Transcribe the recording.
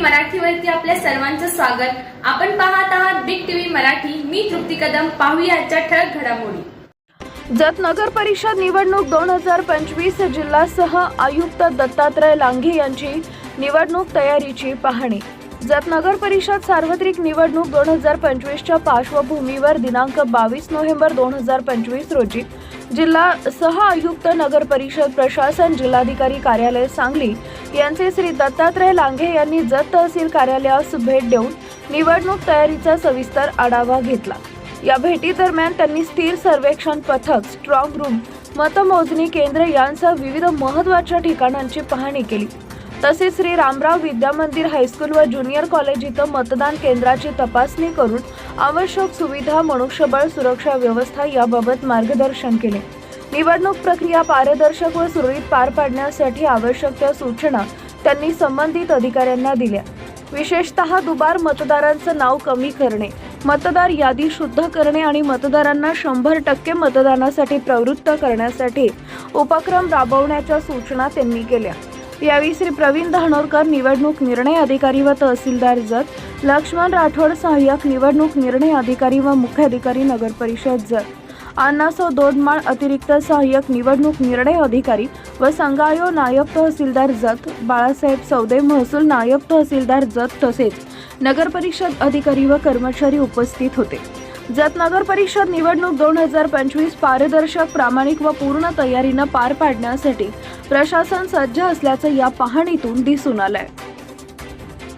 मराठीवरती आपल्या सर्वांचं स्वागत। आपण पाहत आहात बिग टीव्ही मराठी। मी तृप्ती कदम। पाहूया आजच्या ठळक घडामोडी। जत नगर परिषद निवडणूक 2025 जिल्हा सह आयुक्त दत्तात्रय लांघे यांची निवडणूक तयारीची पाहणी। जत नगर परिषद सार्वत्रिक निवडणूक 2025च्या पार्श्वभूमीवर दिनांक 22 नोव्हेंबर 2025 रोजी जिल्हा सह आयुक्त नगर परिषद प्रशासन जिल्हाधिकारी कार्यालय सांगली यांचे श्री दत्तात्रय लांघे यांनी जत तहसील कार्यालयास भेट देऊन निवडणूक तयारीचा सविस्तर आढावा घेतला। या भेटी दरम्यान त्यांनी स्थिर सर्वेक्षण पथक, स्ट्रॉंग रूम, मतमोजणी केंद्र यांसह विविध महत्त्वाच्या ठिकाणांची पाहणी केली। तसेच श्री रामराव विद्यामंदिर हायस्कूल व ज्युनियर कॉलेज इथं मतदान केंद्राची तपासणी करून आवश्यक सुविधा, मनुष्यबळ, सुरक्षा व्यवस्था याबाबत मार्गदर्शन केले। निवडणूक प्रक्रिया पारदर्शक व सुरळीत पार पाडण्यासाठी आवश्यक त्या सूचना त्यांनी संबंधित अधिकाऱ्यांना दिल्या। विशेषतः दुबार मतदारांचं नाव कमी करणे, मतदार यादी शुद्ध करणे आणि मतदारांना 100% मतदानासाठी प्रवृत्त करण्यासाठी उपक्रम राबवण्याच्या सूचना त्यांनी केल्या। यावेळी श्री प्रवीण धानोरकर, निवडणूक निर्णय अधिकारी व तहसीलदार जत, लक्ष्मण राठोड, सहाय्यक निवडणूक निर्णय अधिकारी व मुख्याधिकारी नगर परिषद जत, अण्णासाहेब दोडमाळ, अतिरिक्त सहाय्यक निवडणूक निर्णय अधिकारी व संगायो, नायब तहसीलदार जत, बाळासाहेब सौदे, महसूल नायब तहसीलदार जत तसेच नगर परिषद अधिकारी व कर्मचारी उपस्थित होते। जत नगर परिषद निवडणूक 2025 पारदर्शक, प्रामाणिक व पूर्ण तयारीने पार पाडण्यासाठी प्रशासन सज्ज असल्याचं या पाहणीतून दिसून आलंय।